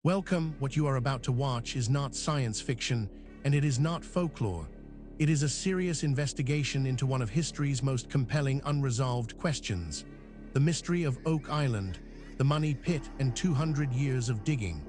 Welcome. What you are about to watch is not science fiction, and it is not folklore. It is a serious investigation into one of history's most compelling unresolved questions: the mystery of Oak Island, the money pit, and 200 years of digging.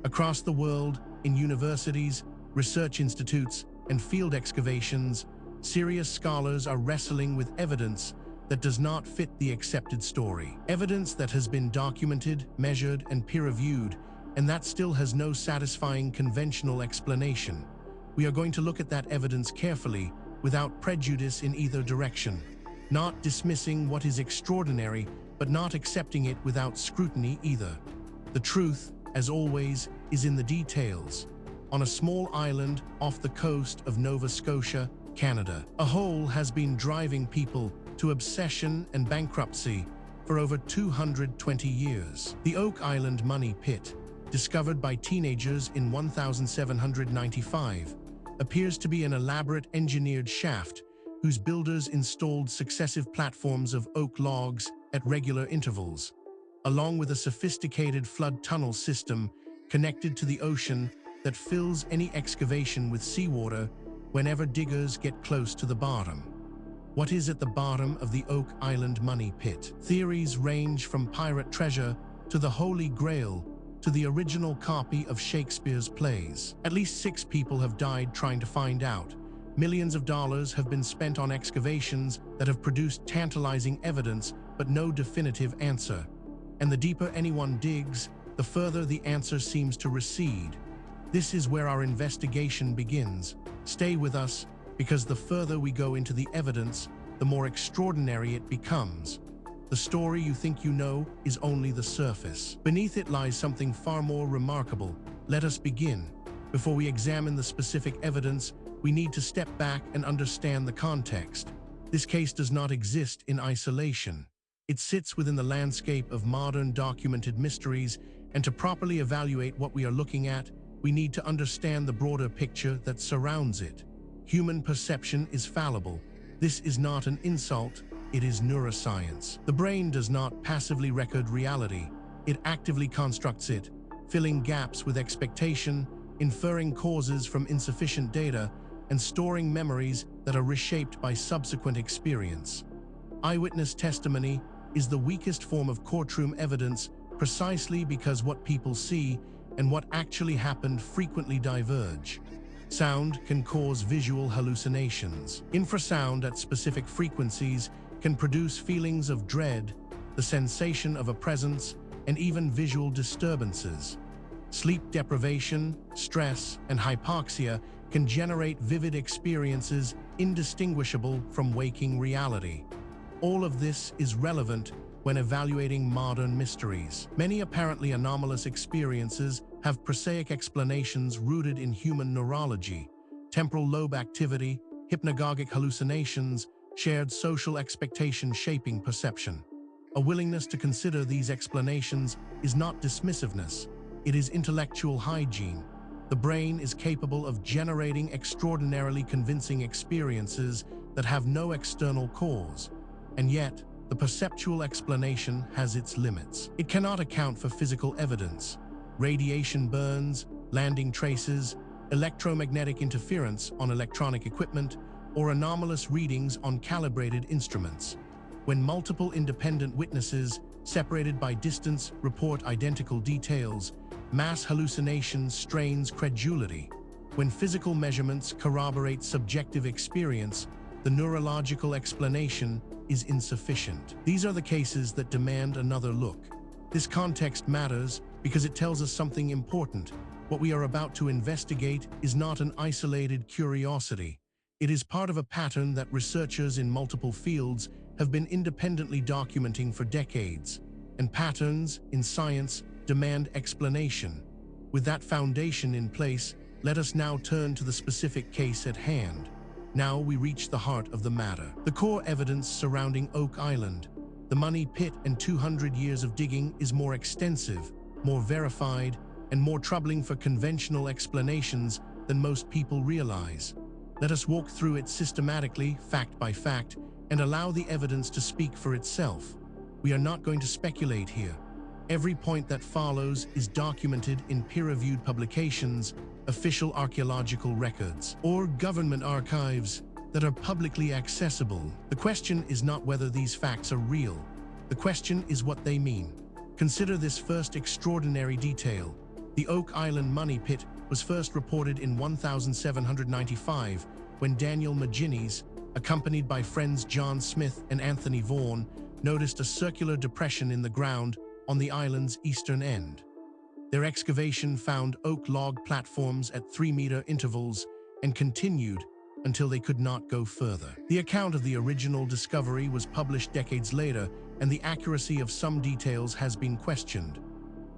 Across the world, in universities, research institutes, and field excavations, serious scholars are wrestling with evidence that does not fit the accepted story. Evidence that has been documented, measured, and peer-reviewed, and that still has no satisfying conventional explanation. We are going to look at that evidence carefully, without prejudice in either direction, not dismissing what is extraordinary, but not accepting it without scrutiny either. The truth, as always, is in the details. On a small island off the coast of Nova Scotia, Canada, a hole has been driving people to obsession and bankruptcy for over 220 years. The Oak Island Money Pit, discovered by teenagers in 1795, appears to be an elaborate engineered shaft whose builders installed successive platforms of oak logs at regular intervals, along with a sophisticated flood tunnel system connected to the ocean that fills any excavation with seawater whenever diggers get close to the bottom. What is at the bottom of the Oak Island Money Pit? Theories range from pirate treasure to the Holy Grail to the original copy of Shakespeare's plays. At least 6 people have died trying to find out. Millions of dollars have been spent on excavations that have produced tantalizing evidence but no definitive answer. And the deeper anyone digs, the further the answer seems to recede. This is where our investigation begins. Stay with us, because the further we go into the evidence, the more extraordinary it becomes. The story you think you know is only the surface. Beneath it lies something far more remarkable. Let us begin. Before we examine the specific evidence, we need to step back and understand the context. This case does not exist in isolation. It sits within the landscape of modern documented mysteries, and to properly evaluate what we are looking at, we need to understand the broader picture that surrounds it. Human perception is fallible. This is not an insult, it is neuroscience. The brain does not passively record reality, it actively constructs it, filling gaps with expectation, inferring causes from insufficient data, and storing memories that are reshaped by subsequent experience. Eyewitness testimony is the weakest form of courtroom evidence precisely because what people see and what actually happened frequently diverge. Sound can cause visual hallucinations. Infrasound at specific frequencies can produce feelings of dread, the sensation of a presence, and even visual disturbances. Sleep deprivation, stress, and hypoxia can generate vivid experiences indistinguishable from waking reality. All of this is relevant when evaluating modern mysteries. Many apparently anomalous experiences have prosaic explanations rooted in human neurology, temporal lobe activity, hypnagogic hallucinations, shared social expectation shaping perception. A willingness to consider these explanations is not dismissiveness, it is intellectual hygiene. The brain is capable of generating extraordinarily convincing experiences that have no external cause, and yet, the perceptual explanation has its limits. It cannot account for physical evidence, radiation burns, landing traces, electromagnetic interference on electronic equipment, or anomalous readings on calibrated instruments. When multiple independent witnesses, separated by distance, report identical details, mass hallucination strains credulity. When physical measurements corroborate subjective experience, the neurological explanation is insufficient. These are the cases that demand another look. This context matters because it tells us something important. What we are about to investigate is not an isolated curiosity. It is part of a pattern that researchers in multiple fields have been independently documenting for decades. And patterns, in science, demand explanation. With that foundation in place, let us now turn to the specific case at hand. Now we reach the heart of the matter. The core evidence surrounding Oak Island, the money pit, and 200 years of digging is more extensive, more verified, and more troubling for conventional explanations than most people realize. Let us walk through it systematically, fact by fact, and allow the evidence to speak for itself. We are not going to speculate here. Every point that follows is documented in peer-reviewed publications, official archaeological records, or government archives that are publicly accessible. The question is not whether these facts are real. The question is what they mean. Consider this first extraordinary detail. The Oak Island money pit was first reported in 1795 when Daniel Maginnis, accompanied by friends John Smith and Anthony Vaughan, noticed a circular depression in the ground on the island's eastern end. Their excavation found oak log platforms at 3-meter intervals and continued until they could not go further. The account of the original discovery was published decades later, and the accuracy of some details has been questioned.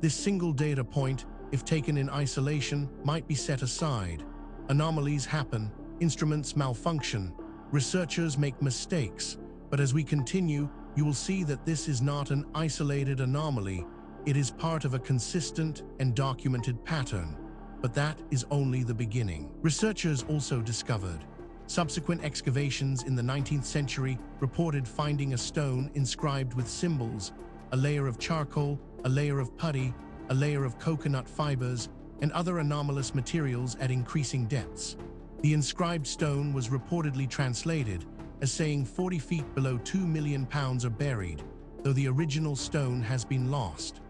This single data point, if taken in isolation, might be set aside. Anomalies happen, instruments malfunction, researchers make mistakes, but as we continue, you will see that this is not an isolated anomaly. It is part of a consistent and documented pattern, but that is only the beginning. Researchers also discovered subsequent excavations in the 19th century reported finding a stone inscribed with symbols, a layer of charcoal, a layer of putty, a layer of coconut fibers, and other anomalous materials at increasing depths. The inscribed stone was reportedly translated as saying 40 feet below 2 million pounds are buried, though the original stone has been lost.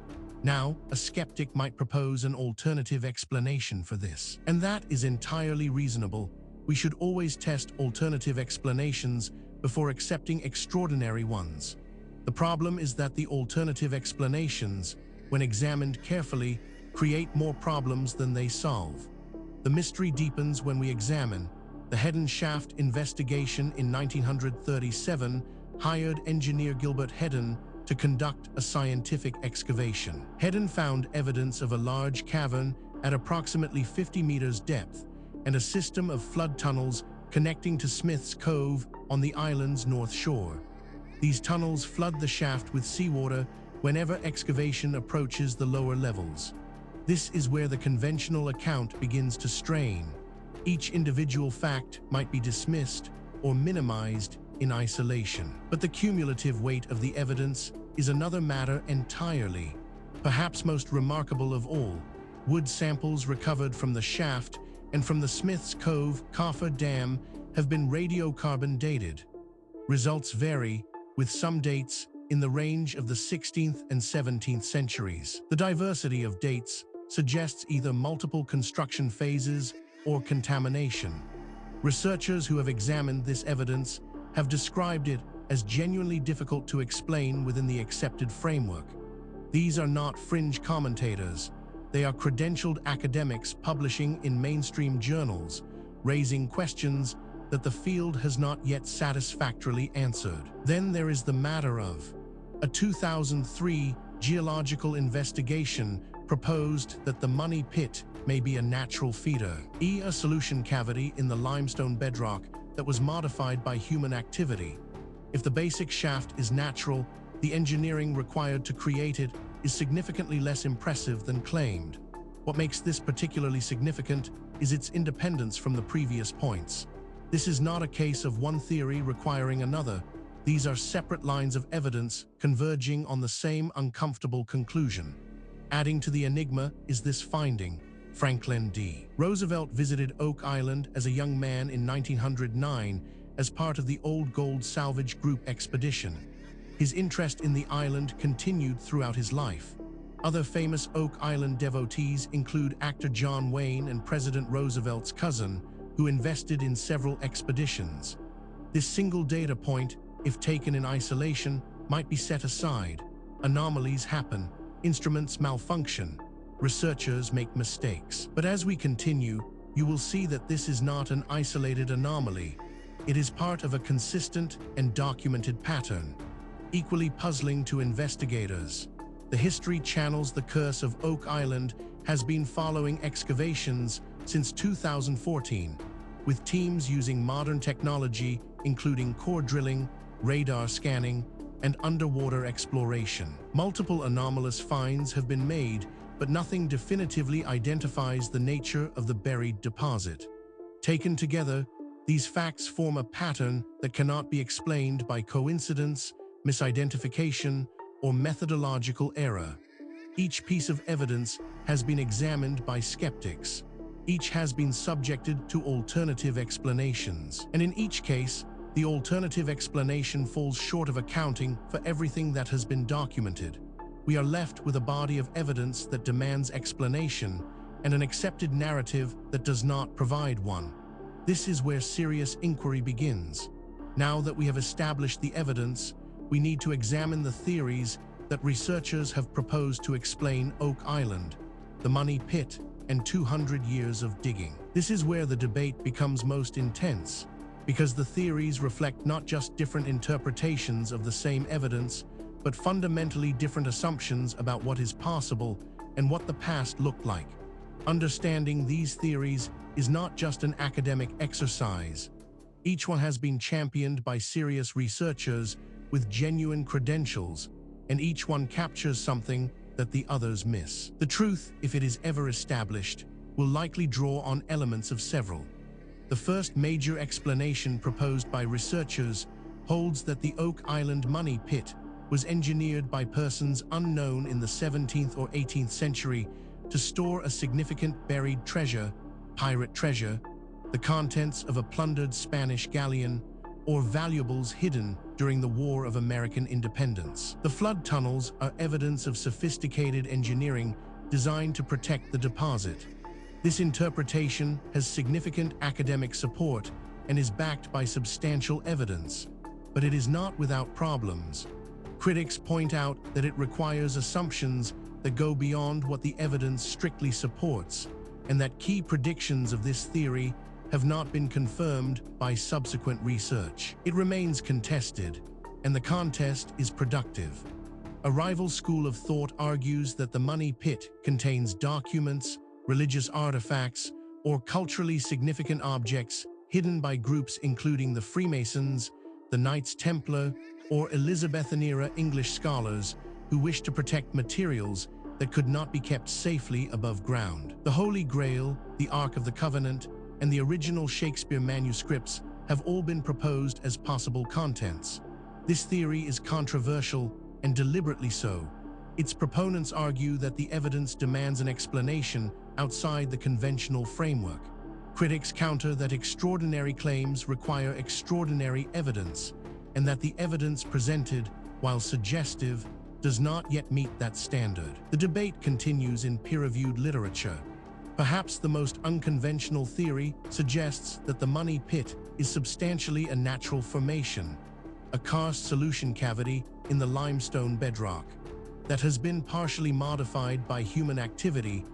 Now, a skeptic might propose an alternative explanation for this, and that is entirely reasonable. We should always test alternative explanations before accepting extraordinary ones. The problem is that the alternative explanations, when examined carefully, create more problems than they solve. The mystery deepens when we examine. The Hedden Shaft investigation in 1937 hired engineer Gilbert Hedden to conduct a scientific excavation. Hedden found evidence of a large cavern at approximately 50 meters depth and a system of flood tunnels connecting to Smith's Cove on the island's north shore. These tunnels flood the shaft with seawater whenever excavation approaches the lower levels. This is where the conventional account begins to strain. Each individual fact might be dismissed or minimized in isolation. But the cumulative weight of the evidence is another matter entirely. Perhaps most remarkable of all, wood samples recovered from the shaft and from the Smith's Cove coffer dam have been radiocarbon dated. Results vary, with some dates in the range of the 16th and 17th centuries. The diversity of dates suggests either multiple construction phases or contamination. Researchers who have examined this evidence have described it as genuinely difficult to explain within the accepted framework. These are not fringe commentators. They are credentialed academics publishing in mainstream journals, raising questions that the field has not yet satisfactorily answered. Then there is the matter of a 2003 geological investigation proposed that the money pit may be a natural feeder, a solution cavity in the limestone bedrock that was modified by human activity. If the basic shaft is natural, the engineering required to create it is significantly less impressive than claimed. What makes this particularly significant is its independence from the previous points. This is not a case of one theory requiring another. These are separate lines of evidence converging on the same uncomfortable conclusion. Adding to the enigma is this finding. Franklin D. Roosevelt visited Oak Island as a young man in 1909 as part of the Old Gold Salvage Group expedition. His interest in the island continued throughout his life. Other famous Oak Island devotees include actor John Wayne and President Roosevelt's cousin, who invested in several expeditions. This single data point, if taken in isolation, might be set aside. Anomalies happen, instruments malfunction, researchers make mistakes. But as we continue, you will see that this is not an isolated anomaly. It is part of a consistent and documented pattern. Equally puzzling to investigators, the History Channel's The Curse of Oak Island has been following excavations since 2014, with teams using modern technology including core drilling, radar scanning, and underwater exploration. Multiple anomalous finds have been made, but nothing definitively identifies the nature of the buried deposit. Taken together, these facts form a pattern that cannot be explained by coincidence, misidentification, or methodological error. Each piece of evidence has been examined by skeptics. Each has been subjected to alternative explanations. And in each case, the alternative explanation falls short of accounting for everything that has been documented. We are left with a body of evidence that demands explanation and an accepted narrative that does not provide one. This is where serious inquiry begins. Now that we have established the evidence, we need to examine the theories that researchers have proposed to explain Oak Island, the Money Pit, and 200 years of digging. This is where the debate becomes most intense, because the theories reflect not just different interpretations of the same evidence, but fundamentally different assumptions about what is possible and what the past looked like. Understanding these theories is not just an academic exercise. Each one has been championed by serious researchers with genuine credentials, and each one captures something that the others miss. The truth, if it is ever established, will likely draw on elements of several. The first major explanation proposed by researchers holds that the Oak Island Money Pit was engineered by persons unknown in the 17th or 18th century to store a significant buried treasure, pirate treasure, the contents of a plundered Spanish galleon, or valuables hidden during the War of American Independence. The flood tunnels are evidence of sophisticated engineering designed to protect the deposit. This interpretation has significant academic support and is backed by substantial evidence, but it is not without problems. Critics point out that it requires assumptions that go beyond what the evidence strictly supports, and that key predictions of this theory have not been confirmed by subsequent research. It remains contested, and the contest is productive. A rival school of thought argues that the Money Pit contains documents, religious artifacts, or culturally significant objects hidden by groups including the Freemasons, the Knights Templar, or Elizabethan-era English scholars who wish to protect materials that could not be kept safely above ground. The Holy Grail, the Ark of the Covenant, and the original Shakespeare manuscripts have all been proposed as possible contents. This theory is controversial, and deliberately so. Its proponents argue that the evidence demands an explanation outside the conventional framework. Critics counter that extraordinary claims require extraordinary evidence, and that the evidence presented, while suggestive, does not yet meet that standard. The debate continues in peer-reviewed literature. Perhaps the most unconventional theory suggests that the Money Pit is substantially a natural formation, a karst solution cavity in the limestone bedrock that has been partially modified by human activity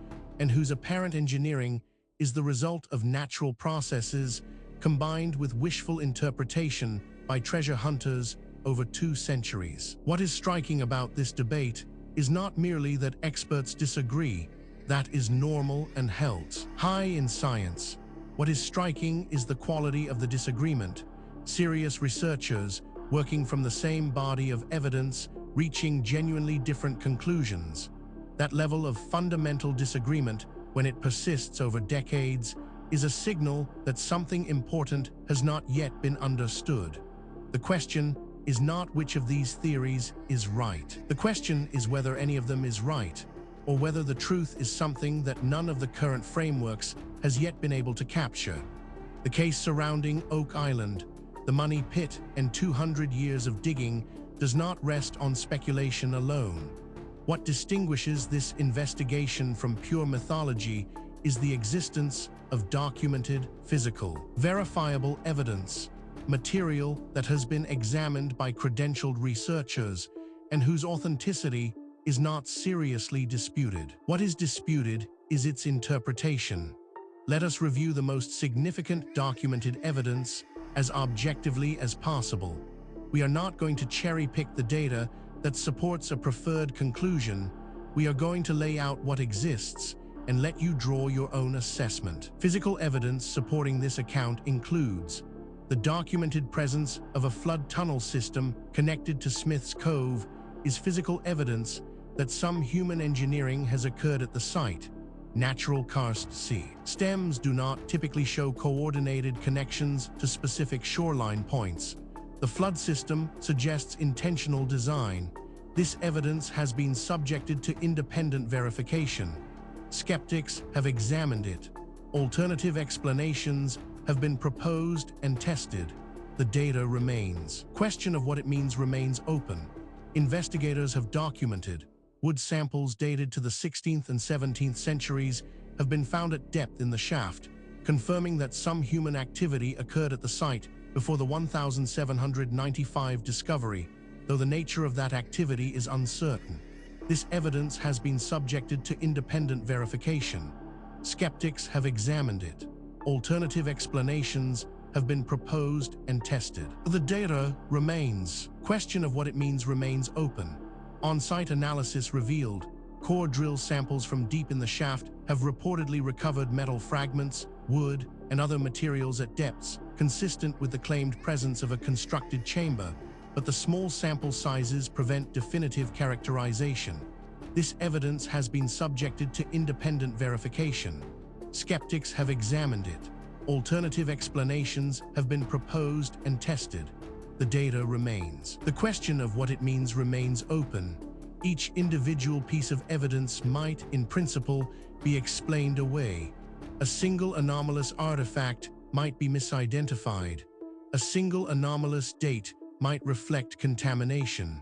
and whose apparent engineering is the result of natural processes combined with wishful interpretation by treasure hunters over 2 centuries. What is striking about this debate is not merely that experts disagree. That is normal and held high in science. What is striking is the quality of the disagreement. Serious researchers, working from the same body of evidence, reaching genuinely different conclusions. That level of fundamental disagreement, when it persists over decades, is a signal that something important has not yet been understood. The question is not which of these theories is right. The question is whether any of them is right, or whether the truth is something that none of the current frameworks has yet been able to capture. The case surrounding Oak Island, the Money Pit, and 200 years of digging does not rest on speculation alone. What distinguishes this investigation from pure mythology is the existence of documented, physical, verifiable evidence, material that has been examined by credentialed researchers and whose authenticity is not seriously disputed. What is disputed is its interpretation. Let us review the most significant documented evidence as objectively as possible. We are not going to cherry-pick the data that supports a preferred conclusion. We are going to lay out what exists and let you draw your own assessment. Physical evidence supporting this account includes the documented presence of a flood tunnel system connected to Smith's Cove is physical evidence that some human engineering has occurred at the site. Natural karst sea stems do not typically show coordinated connections to specific shoreline points. The flood system suggests intentional design. This evidence has been subjected to independent verification. Skeptics have examined it. Alternative explanations have been proposed and tested. The data remains. Question of what it means remains open. Investigators have documented wood samples dated to the 16th and 17th centuries have been found at depth in the shaft, confirming that some human activity occurred at the site before the 1795 discovery, though the nature of that activity is uncertain. This evidence has been subjected to independent verification. Skeptics have examined it. Alternative explanations have been proposed and tested. The data remains. Question of what it means remains open. On-site analysis revealed core drill samples from deep in the shaft have reportedly recovered metal fragments, wood, and other materials at depths consistent with the claimed presence of a constructed chamber, but the small sample sizes prevent definitive characterization. This evidence has been subjected to independent verification. Skeptics have examined it. Alternative explanations have been proposed and tested. The data remains. The question of what it means remains open. Each individual piece of evidence might, in principle, be explained away. A single anomalous artifact might be misidentified. A single anomalous date might reflect contamination.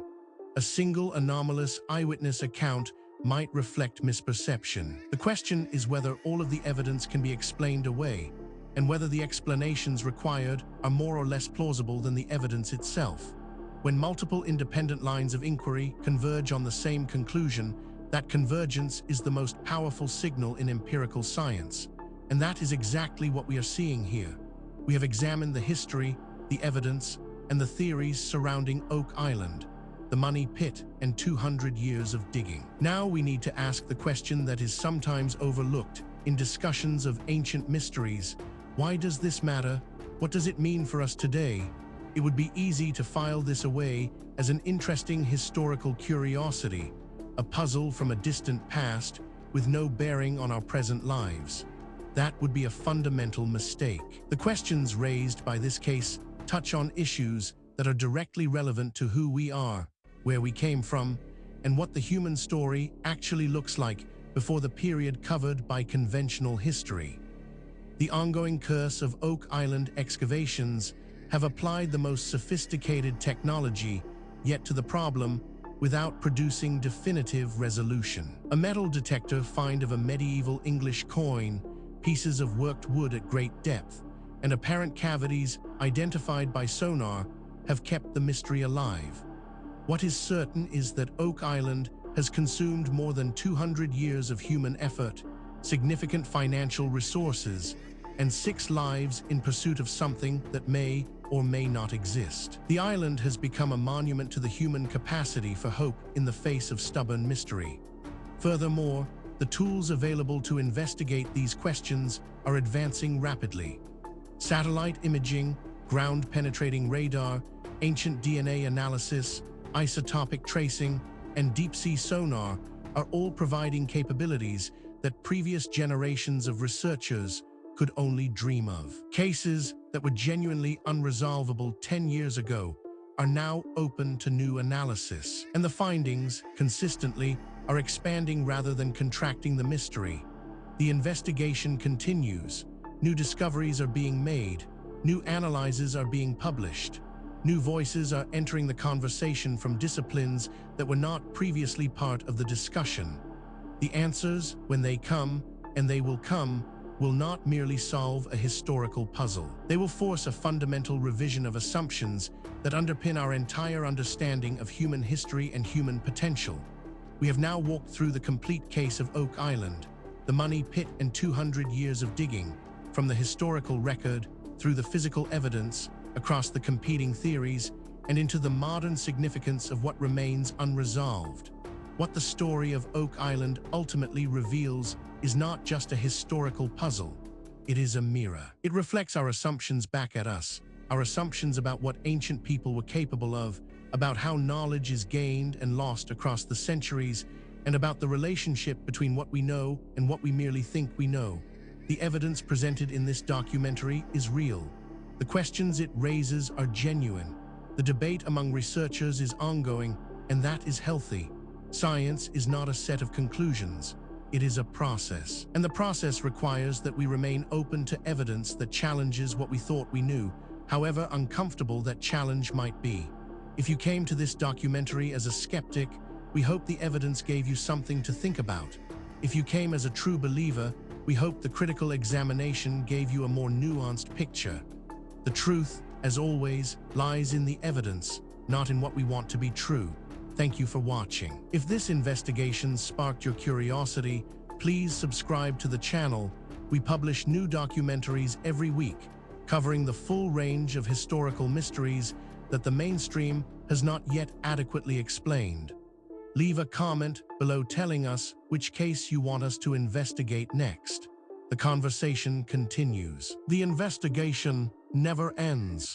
A single anomalous eyewitness account might reflect misperception. The question is whether all of the evidence can be explained away, and whether the explanations required are more or less plausible than the evidence itself. When multiple independent lines of inquiry converge on the same conclusion, that convergence is the most powerful signal in empirical science. And that is exactly what we are seeing here. We have examined the history, the evidence, and the theories surrounding Oak Island, the money pit, and 200 years of digging. Now we need to ask the question that is sometimes overlooked in discussions of ancient mysteries. Why does this matter? What does it mean for us today? It would be easy to file this away as an interesting historical curiosity, a puzzle from a distant past with no bearing on our present lives. That would be a fundamental mistake. The questions raised by this case touch on issues that are directly relevant to who we are, where we came from, and what the human story actually looks like before the period covered by conventional history. The ongoing curse of Oak Island excavations have applied the most sophisticated technology, yet to the problem, without producing definitive resolution. A metal detector find of a medieval English coin, pieces of worked wood at great depth, and apparent cavities identified by sonar have kept the mystery alive. What is certain is that Oak Island has consumed more than 200 years of human effort, significant financial resources, and 6 lives in pursuit of something that may or may not exist. The island has become a monument to the human capacity for hope in the face of stubborn mystery. Furthermore, the tools available to investigate these questions are advancing rapidly. Satellite imaging, ground-penetrating radar, ancient DNA analysis, isotopic tracing, and deep-sea sonar are all providing capabilities that previous generations of researchers could only dream of. Cases that were genuinely unresolvable 10 years ago are now open to new analysis, and the findings, consistently, are expanding rather than contracting the mystery. The investigation continues. New discoveries are being made. New analyses are being published. New voices are entering the conversation from disciplines that were not previously part of the discussion. The answers, when they come, and they will come, will not merely solve a historical puzzle. They will force a fundamental revision of assumptions that underpin our entire understanding of human history and human potential. We have now walked through the complete case of Oak Island, the money pit and 200 years of digging, from the historical record, through the physical evidence, across the competing theories, and into the modern significance of what remains unresolved. What the story of Oak Island ultimately reveals is not just a historical puzzle, it is a mirror. It reflects our assumptions back at us, our assumptions about what ancient people were capable of, about how knowledge is gained and lost across the centuries, and about the relationship between what we know and what we merely think we know. The evidence presented in this documentary is real. The questions it raises are genuine. The debate among researchers is ongoing, and that is healthy. Science is not a set of conclusions. It is a process. And the process requires that we remain open to evidence that challenges what we thought we knew, however uncomfortable that challenge might be. If you came to this documentary as a skeptic, we hope the evidence gave you something to think about. If you came as a true believer, we hope the critical examination gave you a more nuanced picture. The truth, as always, lies in the evidence, not in what we want to be true. Thank you for watching. If this investigation sparked your curiosity, please subscribe to the channel. We publish new documentaries every week, covering the full range of historical mysteries that the mainstream has not yet adequately explained. Leave a comment below telling us which case you want us to investigate next. The conversation continues. The investigation never ends.